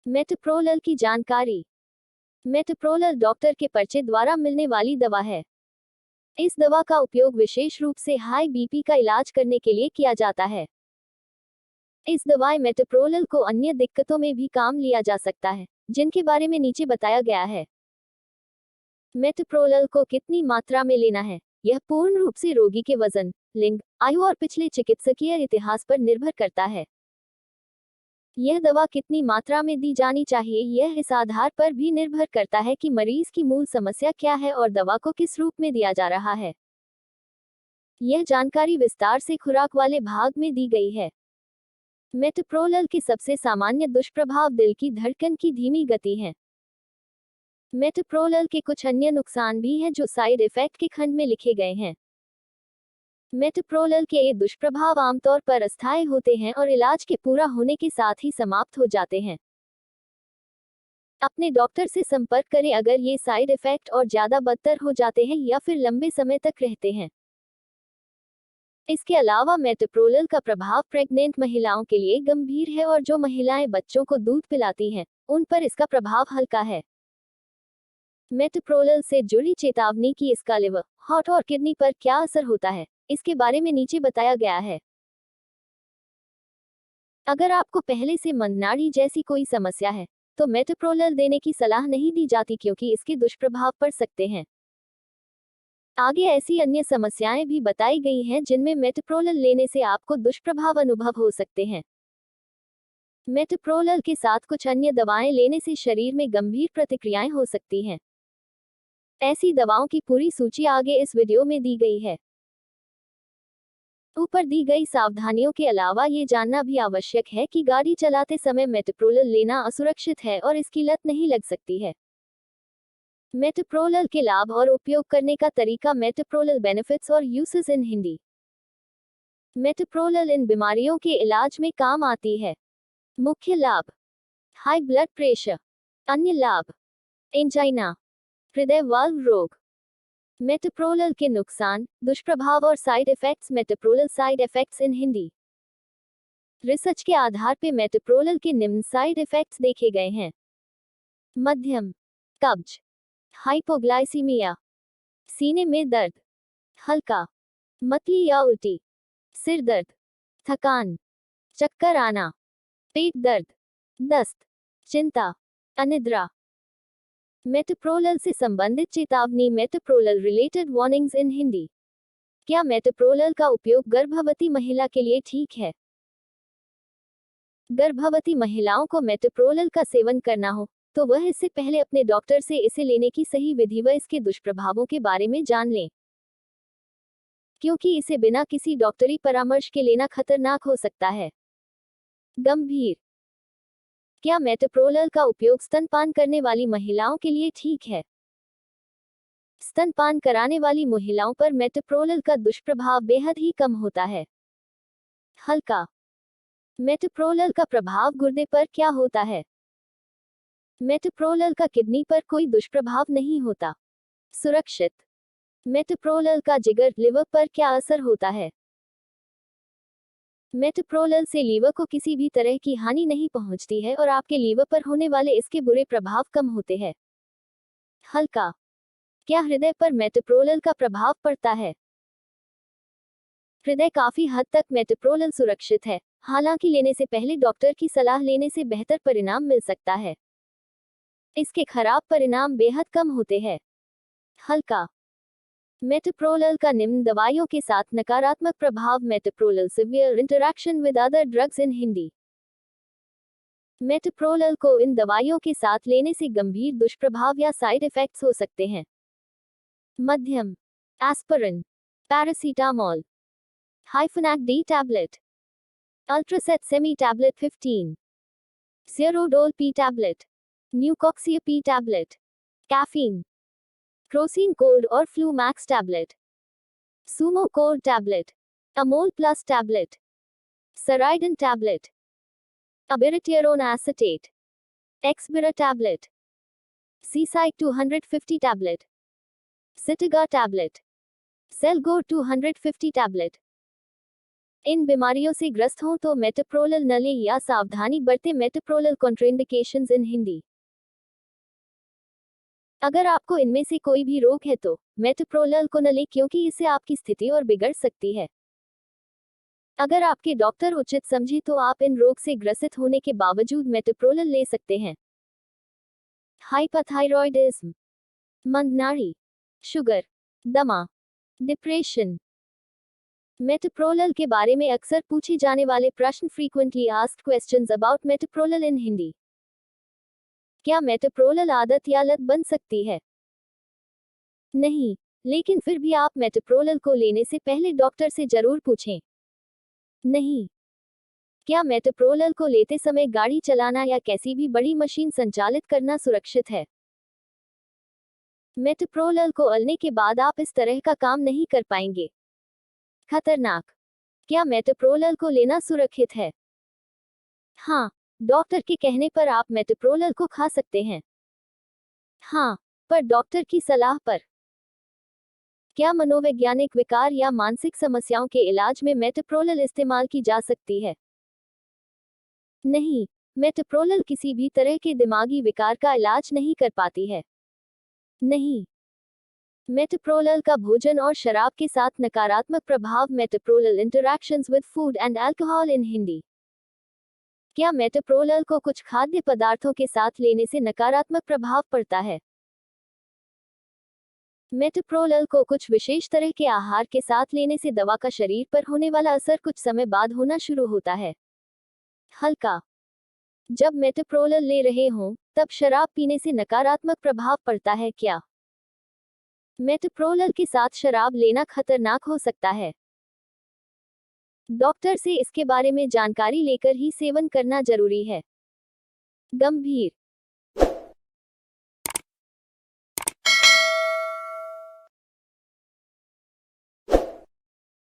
मेटप्रोलल की जानकारी। मेटप्रोलल डॉक्टर के पर्चे द्वारा मिलने वाली दवा है। इस दवा का उपयोग विशेष रूप से हाई बीपी का इलाज करने के लिए किया जाता है। इस दवाई मेटप्रोलल को अन्य दिक्कतों में भी काम लिया जा सकता है, जिनके बारे में नीचे बताया गया है। मेटप्रोलल को कितनी मात्रा में लेना है, यह पूर्ण रूप से रोगी के वजन, लिंग, आयु और पिछले चिकित्सकीय इतिहास पर निर्भर करता है। यह दवा कितनी मात्रा में दी जानी चाहिए, यह इस आधार पर भी निर्भर करता है कि मरीज की मूल समस्या क्या है और दवा को किस रूप में दिया जा रहा है। यह जानकारी विस्तार से खुराक वाले भाग में दी गई है। मेटप्रोलल के सबसे सामान्य दुष्प्रभाव दिल की धड़कन की धीमी गति है। मेटप्रोलल के कुछ अन्य नुकसान भी हैं जो साइड इफेक्ट के खंड में लिखे गए हैं। मेटप्रोलल के ये दुष्प्रभाव आमतौर पर अस्थायी होते हैं और इलाज के पूरा होने के साथ ही समाप्त हो जाते हैं। अपने डॉक्टर से संपर्क करें अगर ये साइड इफेक्ट और ज्यादा बदतर हो जाते हैं या फिर लंबे समय तक रहते हैं। इसके अलावा मेटप्रोलल का प्रभाव प्रेग्नेंट महिलाओं के लिए गंभीर है और जो महिलाएं बच्चों को दूध पिलाती हैं, उन पर इसका प्रभाव हल्का है। मेटप्रोलल से जुड़ी चेतावनी कि इसका लिवर, हार्ट और किडनी पर क्या असर होता है, इसके बारे में नीचे बताया गया है। अगर आपको पहले से मननाड़ी जैसी कोई समस्या है, तो मेटप्रोलल देने की सलाह नहीं दी जाती क्योंकि इसके दुष्प्रभाव पड़ सकते हैं। आगे ऐसी अन्य समस्याएं भी बताई गई हैं जिनमें मेटप्रोलल लेने से आपको दुष्प्रभाव अनुभव हो सकते हैं। मेटप्रोलल के साथ कुछ अन्य दवाएं लेने से शरीर में गंभीर प्रतिक्रियाएं हो सकती हैं। ऐसी दवाओं की पूरी सूची आगे इस वीडियो में दी गई है। ऊपर दी गई सावधानियों के अलावा ये जानना भी आवश्यक है कि गाड़ी चलाते समय मेटप्रोलल लेना असुरक्षित है और इसकी लत नहीं लग सकती है। मेटप्रोलल के लाभ और उपयोग करने का तरीका। मेटप्रोलल बेनिफिट्स और यूसेस इन हिंदी। मेटप्रोलल इन बीमारियों के इलाज में काम आती है। मुख्य लाभ: हाई ब्लड प्रेशर। अन्य लाभ: एंजाइना, हृदय वाल्व रोग। मेटप्रोलल के नुकसान, दुष्प्रभाव और side effects. Metoprolol side effects in Hindi. Research के आधार पर मेटप्रोलल के निम्न साइड इफेक्ट्स देखे गए हैं: मध्यम, कब्ज, हाइपोग्लाइसीमिया, सीने में दर्द, हल्का, मतली या उल्टी, सिर दर्द, थकान, चक्कर आना, पेट दर्द, दस्त, चिंता, अनिद्रा। मेटप्रोलल से संबंधित चेतावनी। मेटप्रोलल रिलेटेड वार्निंग्स इन हिंदी। क्या मेटप्रोलल का उपयोग गर्भवती महिला के लिए ठीक है? गर्भवती महिलाओं को मेटप्रोलल का सेवन करना हो तो वह इससे पहले अपने डॉक्टर से इसे लेने की सही विधि व इसके दुष्प्रभावों के बारे में जान लें, क्योंकि इसे बिना किसी डॉक्टरी परामर्श के लेना खतरनाक हो सकता है। गंभीर: क्या मेटप्रोलल का उपयोग स्तनपान करने वाली महिलाओं के लिए ठीक है? स्तनपान कराने वाली महिलाओं पर मेटप्रोलल का दुष्प्रभाव बेहद ही कम होता है। हल्का: मेटप्रोलल का प्रभाव गुर्दे पर क्या होता है? मेटप्रोलल का किडनी पर कोई दुष्प्रभाव नहीं होता। सुरक्षित: मेटप्रोलल का जिगर, लिवर पर क्या असर होता है? मेटप्रोलल से लीवर को किसी भी तरह की हानि नहीं पहुंचती है और आपके लीवर पर होने वाले इसके बुरे प्रभाव कम होते हैं। हल्का: क्या हृदय पर मेटप्रोलल का प्रभाव पड़ता है? हृदय काफी हद तक मेटप्रोलल सुरक्षित है, हालांकि लेने से पहले डॉक्टर की सलाह लेने से बेहतर परिणाम मिल सकता है। इसके खराब परिणाम बेहद कम होते हैं। हल्का: मेटप्रोलल का निम्न दवाइयों के साथ नकारात्मक प्रभाव। Metoprolol severe interaction with other drugs in Hindi. Metoprolol को इन दवाइयों के साथ लेने से गंभीर दुष्प्रभाव या साइड इफेक्ट्स हो सकते हैं: मध्यम, aspirin, paracetamol, Hifenac D tablet, Ultracet semi tablet 15, Serodol P tablet, Nucoxia P tablet, caffeine, Crocin cold और flu max tablet, Sumo cold tablet, अमोल plus tablet, Saridon tablet, abiraterone acetate, Xbira tablet, सीसाइक 250 tablet, Zytiga tablet, सेलगोर 250 tablet, इन बीमारियों से ग्रस्त हों तो मेटोप्रोलल न लें या सावधानी बरतें। मेटोप्रोलल कॉन्ट्राइंडिकेशंस इन हिंदी। अगर आपको इनमें से कोई भी रोग है तो मेटोप्रोलल को न लें क्योंकि इससे आपकी स्थिति और बिगड़ सकती है। अगर आपके डॉक्टर उचित समझे तो आप इन रोग से ग्रसित होने के बावजूद मेटोप्रोलल ले सकते हैं। हाइपरथायरॉयडिज्म, मंदनाड़ी, शुगर, दमा, डिप्रेशन। मेटोप्रोलल के बारे में अक्सर पूछे जाने वाले प्रश्न। फ्रीक्वेंटली आस्क्ड क्वेश्चंस अबाउट मेटोप्रोलल इन हिंदी। क्या मेटोप्रोलल आदत या लत बन सकती है? नहीं, लेकिन फिर भी आप मेटोप्रोलल को लेने से पहले डॉक्टर से जरूर पूछें। नहीं, क्या मेटोप्रोलल को लेते समय गाड़ी चलाना या कैसी भी बड़ी मशीन संचालित करना सुरक्षित है? मेटोप्रोलल को लेने के बाद आप इस तरह का काम नहीं कर पाएंगे। खतरनाक, क्या मेटोप्रोलल को लेना सुरक्षित है? हाँ, डॉक्टर के कहने पर आप मेटोप्रोलल को खा सकते हैं। हाँ, पर डॉक्टर की सलाह पर। क्या मनोवैज्ञानिक विकार या मानसिक समस्याओं के इलाज में मेटोप्रोलल इस्तेमाल की जा सकती है? नहीं, मेटोप्रोलल किसी भी तरह के दिमागी विकार का इलाज नहीं कर पाती है। नहीं, मेटोप्रोलल का भोजन और शराब के साथ नकारात्मक प्रभाव। Metoprolol interactions with food and alcohol in Hindi. क्या मेटोप्रोलल को कुछ खाद्य पदार्थों के साथ लेने से नकारात्मक प्रभाव पड़ता है? मेटोप्रोलल को कुछ विशेष तरह के आहार के साथ लेने से दवा का शरीर पर होने वाला असर कुछ समय बाद होना शुरू होता है। हल्का, जब मेटोप्रोलल ले रहे हों, तब शराब पीने से नकारात्मक प्रभाव पड़ता है क्या? मेटोप्रोलल के साथ शराब लेना खतरनाक हो सकता है। डॉक्टर से इसके बारे में जानकारी लेकर ही सेवन करना जरूरी है। गंभीर,